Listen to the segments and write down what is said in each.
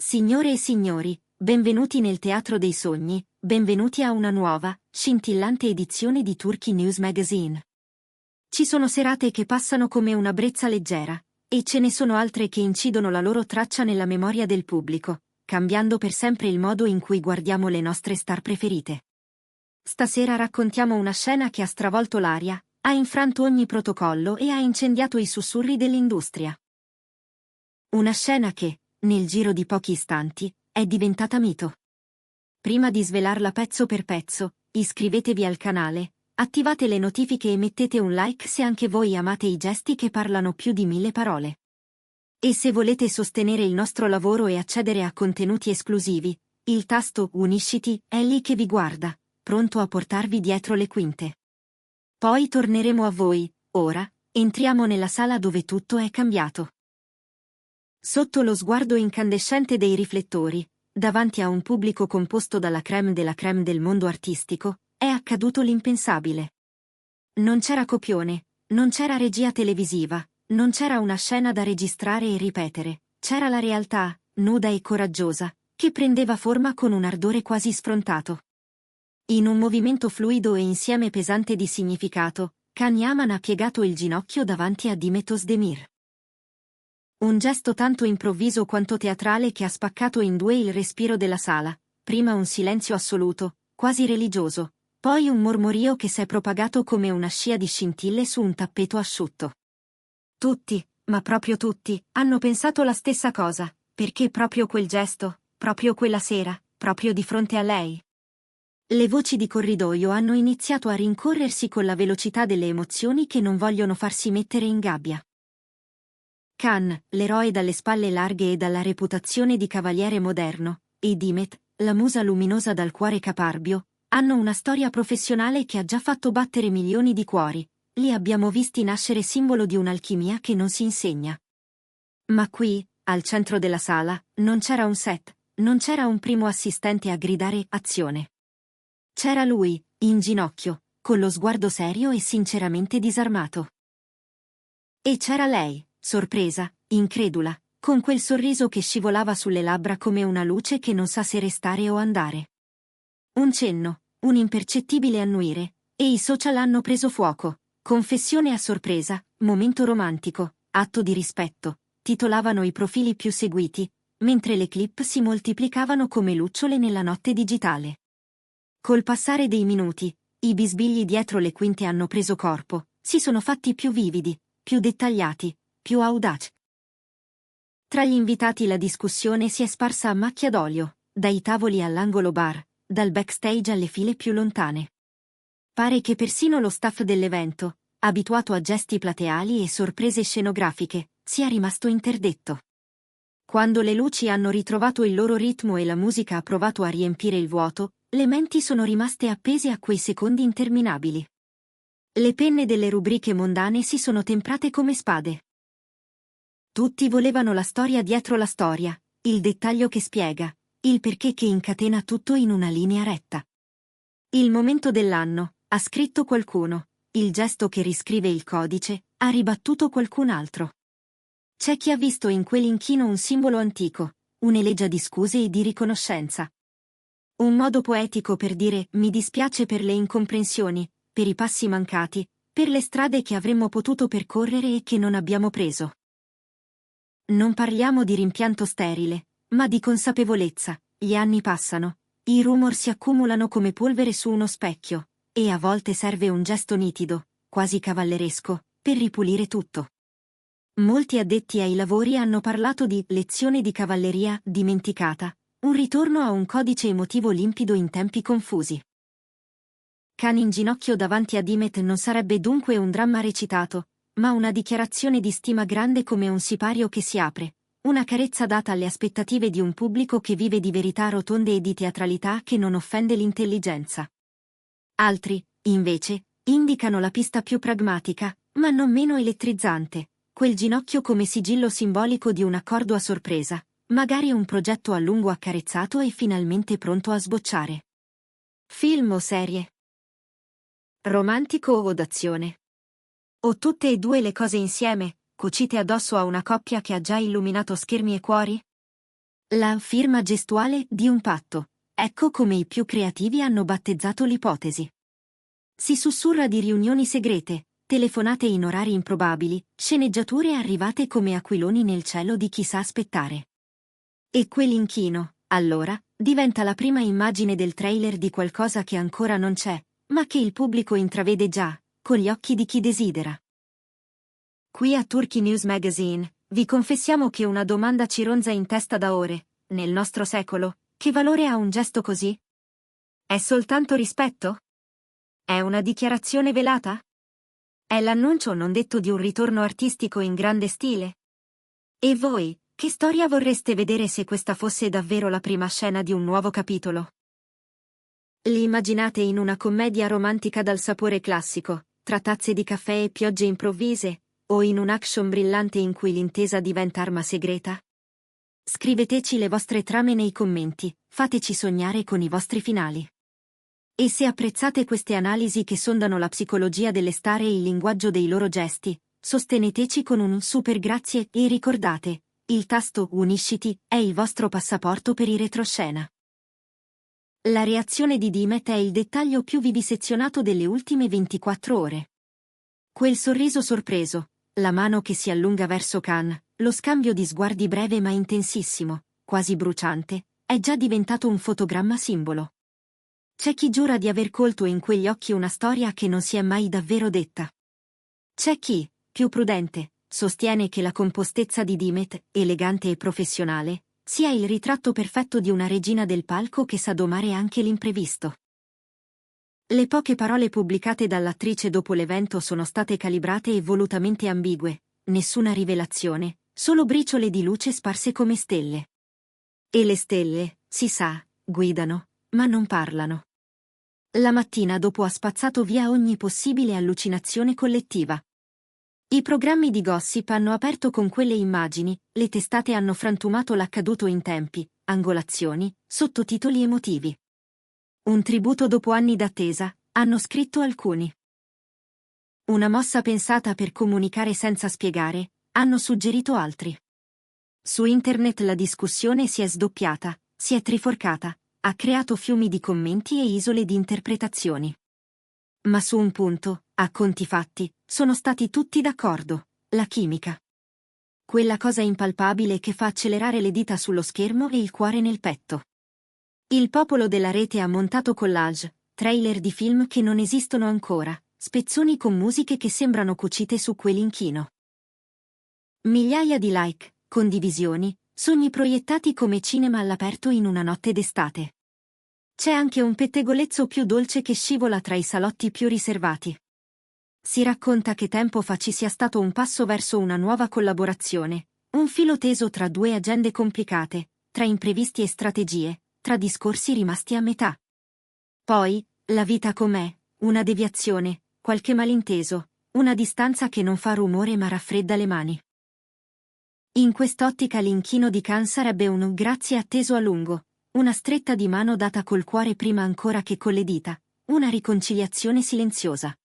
Signore e signori, benvenuti nel Teatro dei Sogni, benvenuti a una nuova, scintillante edizione di Turkey News Magazine. Ci sono serate che passano come una brezza leggera, e ce ne sono altre che incidono la loro traccia nella memoria del pubblico, cambiando per sempre il modo in cui guardiamo le nostre star preferite. Stasera raccontiamo una scena che ha stravolto l'aria, ha infranto ogni protocollo e ha incendiato i sussurri dell'industria. Una scena che, nel giro di pochi istanti, è diventata mito. Prima di svelarla pezzo per pezzo, iscrivetevi al canale, attivate le notifiche e mettete un like se anche voi amate i gesti che parlano più di 1000 parole. E se volete sostenere il nostro lavoro e accedere a contenuti esclusivi, il tasto Unisciti è lì che vi guarda, pronto a portarvi dietro le quinte. Poi torneremo a voi, ora, entriamo nella sala dove tutto è cambiato. Sotto lo sguardo incandescente dei riflettori, davanti a un pubblico composto dalla crème della crème del mondo artistico, è accaduto l'impensabile. Non c'era copione, non c'era regia televisiva, non c'era una scena da registrare e ripetere, c'era la realtà, nuda e coraggiosa, che prendeva forma con un ardore quasi sfrontato. In un movimento fluido e insieme pesante di significato, Can Yaman ha piegato il ginocchio davanti a Demet Özdemir. Un gesto tanto improvviso quanto teatrale che ha spaccato in due il respiro della sala, prima un silenzio assoluto, quasi religioso, poi un mormorio che s'è propagato come una scia di scintille su un tappeto asciutto. Tutti, ma proprio tutti, hanno pensato la stessa cosa, perché proprio quel gesto, proprio quella sera, proprio di fronte a lei. Le voci di corridoio hanno iniziato a rincorrersi con la velocità delle emozioni che non vogliono farsi mettere in gabbia. Can, l'eroe dalle spalle larghe e dalla reputazione di cavaliere moderno, e Demet, la musa luminosa dal cuore caparbio, hanno una storia professionale che ha già fatto battere milioni di cuori, li abbiamo visti nascere simbolo di un'alchimia che non si insegna. Ma qui, al centro della sala, non c'era un set, non c'era un primo assistente a gridare azione. C'era lui, in ginocchio, con lo sguardo serio e sinceramente disarmato. E c'era lei, sorpresa, incredula, con quel sorriso che scivolava sulle labbra come una luce che non sa se restare o andare. Un cenno, un impercettibile annuire, e i social hanno preso fuoco. Confessione a sorpresa, momento romantico, atto di rispetto, titolavano i profili più seguiti, mentre le clip si moltiplicavano come lucciole nella notte digitale. Col passare dei minuti, i bisbigli dietro le quinte hanno preso corpo, si sono fatti più vividi, più dettagliati, più audaci. Tra gli invitati la discussione si è sparsa a macchia d'olio, dai tavoli all'angolo bar, dal backstage alle file più lontane. Pare che persino lo staff dell'evento, abituato a gesti plateali e sorprese scenografiche, sia rimasto interdetto. Quando le luci hanno ritrovato il loro ritmo e la musica ha provato a riempire il vuoto, le menti sono rimaste appese a quei secondi interminabili. Le penne delle rubriche mondane si sono temprate come spade. Tutti volevano la storia dietro la storia, il dettaglio che spiega, il perché che incatena tutto in una linea retta. Il momento dell'anno, ha scritto qualcuno, il gesto che riscrive il codice, ha ribattuto qualcun altro. C'è chi ha visto in quell'inchino un simbolo antico, un'elegia di scuse e di riconoscenza. Un modo poetico per dire mi dispiace per le incomprensioni, per i passi mancati, per le strade che avremmo potuto percorrere e che non abbiamo preso. Non parliamo di rimpianto sterile, ma di consapevolezza. Gli anni passano, i rumor si accumulano come polvere su uno specchio, e a volte serve un gesto nitido, quasi cavalleresco, per ripulire tutto. Molti addetti ai lavori hanno parlato di lezione di cavalleria dimenticata, un ritorno a un codice emotivo limpido in tempi confusi. Can in ginocchio davanti a Demet non sarebbe dunque un dramma recitato, ma una dichiarazione di stima grande come un sipario che si apre, una carezza data alle aspettative di un pubblico che vive di verità rotonde e di teatralità che non offende l'intelligenza. Altri, invece, indicano la pista più pragmatica, ma non meno elettrizzante, quel ginocchio come sigillo simbolico di un accordo a sorpresa, magari un progetto a lungo accarezzato e finalmente pronto a sbocciare. Film o serie? Romantico o d'azione? O tutte e due le cose insieme, cucite addosso a una coppia che ha già illuminato schermi e cuori? La firma gestuale di un patto. Ecco come i più creativi hanno battezzato l'ipotesi. Si sussurra di riunioni segrete, telefonate in orari improbabili, sceneggiature arrivate come aquiloni nel cielo di chi sa aspettare. E quell'inchino, allora, diventa la prima immagine del trailer di qualcosa che ancora non c'è, ma che il pubblico intravede già, con gli occhi di chi desidera. Qui a Turkey News Magazine, vi confessiamo che una domanda ci ronza in testa da ore. Nel nostro secolo, che valore ha un gesto così? È soltanto rispetto? È una dichiarazione velata? È l'annuncio non detto di un ritorno artistico in grande stile? E voi, che storia vorreste vedere se questa fosse davvero la prima scena di un nuovo capitolo? Li immaginate in una commedia romantica dal sapore classico, tra tazze di caffè e piogge improvvise, o in un action brillante in cui l'intesa diventa arma segreta? Scriveteci le vostre trame nei commenti, fateci sognare con i vostri finali. E se apprezzate queste analisi che sondano la psicologia delle star e il linguaggio dei loro gesti, sosteneteci con un super grazie e ricordate, il tasto Unisciti è il vostro passaporto per i retroscena. La reazione di Dimet è il dettaglio più vivisezionato delle ultime 24 ore. Quel sorriso sorpreso, la mano che si allunga verso Khan, lo scambio di sguardi breve ma intensissimo, quasi bruciante, è già diventato un fotogramma simbolo. C'è chi giura di aver colto in quegli occhi una storia che non si è mai davvero detta. C'è chi, più prudente, sostiene che la compostezza di Dimet, elegante e professionale, sia il ritratto perfetto di una regina del palco che sa domare anche l'imprevisto. Le poche parole pubblicate dall'attrice dopo l'evento sono state calibrate e volutamente ambigue, nessuna rivelazione, solo briciole di luce sparse come stelle. E le stelle, si sa, guidano, ma non parlano. La mattina dopo ha spazzato via ogni possibile allucinazione collettiva. I programmi di gossip hanno aperto con quelle immagini, le testate hanno frantumato l'accaduto in tempi, angolazioni, sottotitoli emotivi. Un tributo dopo anni d'attesa, hanno scritto alcuni. Una mossa pensata per comunicare senza spiegare, hanno suggerito altri. Su internet la discussione si è sdoppiata, si è triforcata, ha creato fiumi di commenti e isole di interpretazioni. Ma su un punto, a conti fatti, sono stati tutti d'accordo: la chimica. Quella cosa impalpabile che fa accelerare le dita sullo schermo e il cuore nel petto. Il popolo della rete ha montato collage, trailer di film che non esistono ancora, spezzoni con musiche che sembrano cucite su quell'inchino. Migliaia di like, condivisioni, sogni proiettati come cinema all'aperto in una notte d'estate. C'è anche un pettegolezzo più dolce che scivola tra i salotti più riservati. Si racconta che tempo fa ci sia stato un passo verso una nuova collaborazione, un filo teso tra due agende complicate, tra imprevisti e strategie, tra discorsi rimasti a metà. Poi, la vita com'è, una deviazione, qualche malinteso, una distanza che non fa rumore ma raffredda le mani. In quest'ottica l'inchino di Khan sarebbe un grazie atteso a lungo, una stretta di mano data col cuore prima ancora che con le dita, una riconciliazione silenziosa.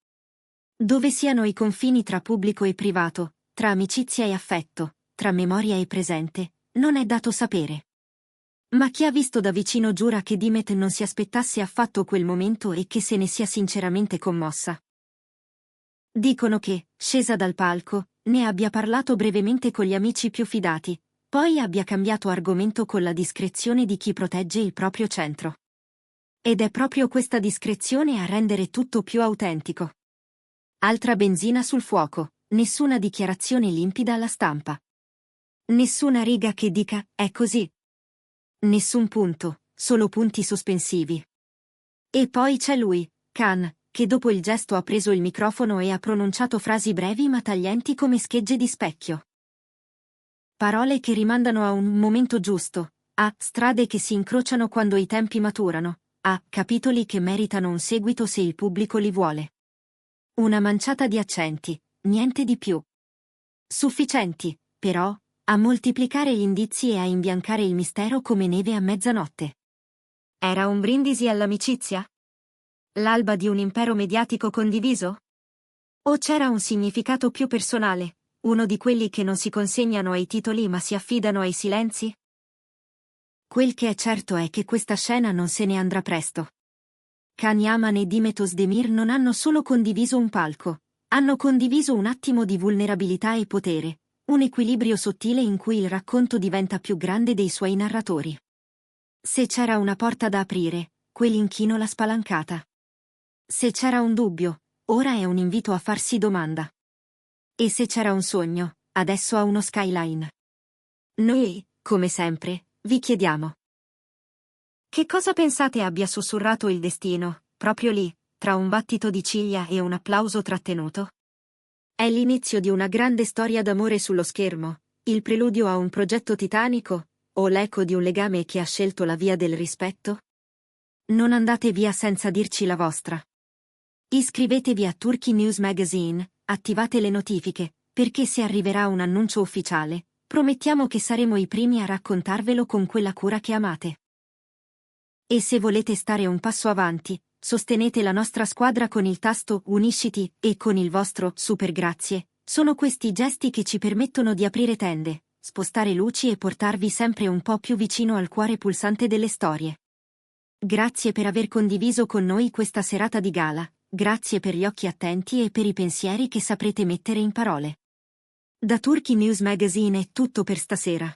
Dove siano i confini tra pubblico e privato, tra amicizia e affetto, tra memoria e presente, non è dato sapere. Ma chi ha visto da vicino giura che Dimet non si aspettasse affatto quel momento e che se ne sia sinceramente commossa. Dicono che, scesa dal palco, ne abbia parlato brevemente con gli amici più fidati, poi abbia cambiato argomento con la discrezione di chi protegge il proprio centro. Ed è proprio questa discrezione a rendere tutto più autentico. Altra benzina sul fuoco, nessuna dichiarazione limpida alla stampa. Nessuna riga che dica, è così. Nessun punto, solo punti sospensivi. E poi c'è lui, Khan, che dopo il gesto ha preso il microfono e ha pronunciato frasi brevi ma taglienti come schegge di specchio. Parole che rimandano a un momento giusto, a strade che si incrociano quando i tempi maturano, a capitoli che meritano un seguito se il pubblico li vuole. Una manciata di accenti, niente di più. Sufficienti, però, a moltiplicare gli indizi e a imbiancare il mistero come neve a mezzanotte. Era un brindisi all'amicizia? L'alba di un impero mediatico condiviso? O c'era un significato più personale, uno di quelli che non si consegnano ai titoli ma si affidano ai silenzi? Quel che è certo è che questa scena non se ne andrà presto. Can Yaman e Dimet Özdemir non hanno solo condiviso un palco, hanno condiviso un attimo di vulnerabilità e potere, un equilibrio sottile in cui il racconto diventa più grande dei suoi narratori. Se c'era una porta da aprire, quell'inchino l'ha spalancata. Se c'era un dubbio, ora è un invito a farsi domanda. E se c'era un sogno, adesso ha uno skyline. Noi, come sempre, vi chiediamo: che cosa pensate abbia sussurrato il destino, proprio lì, tra un battito di ciglia e un applauso trattenuto? È l'inizio di una grande storia d'amore sullo schermo, il preludio a un progetto titanico, o l'eco di un legame che ha scelto la via del rispetto? Non andate via senza dirci la vostra. Iscrivetevi a Turkey News Magazine, attivate le notifiche, perché se arriverà un annuncio ufficiale, promettiamo che saremo i primi a raccontarvelo con quella cura che amate. E se volete stare un passo avanti, sostenete la nostra squadra con il tasto Unisciti e con il vostro super grazie. Sono questi gesti che ci permettono di aprire tende, spostare luci e portarvi sempre un po' più vicino al cuore pulsante delle storie. Grazie per aver condiviso con noi questa serata di gala, grazie per gli occhi attenti e per i pensieri che saprete mettere in parole. Da Turkey News Magazine è tutto per stasera.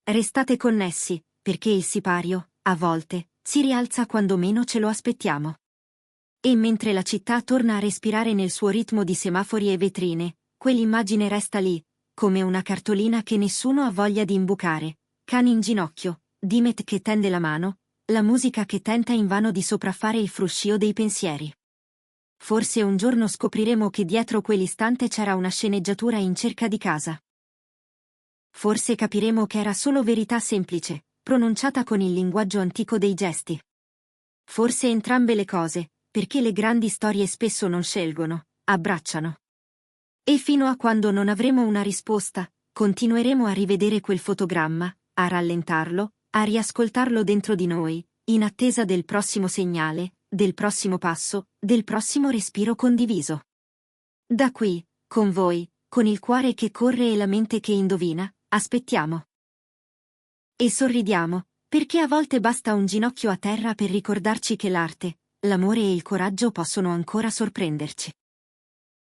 Restate connessi, perché il sipario, a volte, si rialza quando meno ce lo aspettiamo. E mentre la città torna a respirare nel suo ritmo di semafori e vetrine, quell'immagine resta lì, come una cartolina che nessuno ha voglia di imbucare, cani in ginocchio, Dimet che tende la mano, la musica che tenta invano di sopraffare il fruscio dei pensieri. Forse un giorno scopriremo che dietro quell'istante c'era una sceneggiatura in cerca di casa. Forse capiremo che era solo verità semplice, pronunciata con il linguaggio antico dei gesti. Forse entrambe le cose, perché le grandi storie spesso non scelgono, abbracciano. E fino a quando non avremo una risposta, continueremo a rivedere quel fotogramma, a rallentarlo, a riascoltarlo dentro di noi, in attesa del prossimo segnale, del prossimo passo, del prossimo respiro condiviso. Da qui, con voi, con il cuore che corre e la mente che indovina, aspettiamo. E sorridiamo, perché a volte basta un ginocchio a terra per ricordarci che l'arte, l'amore e il coraggio possono ancora sorprenderci.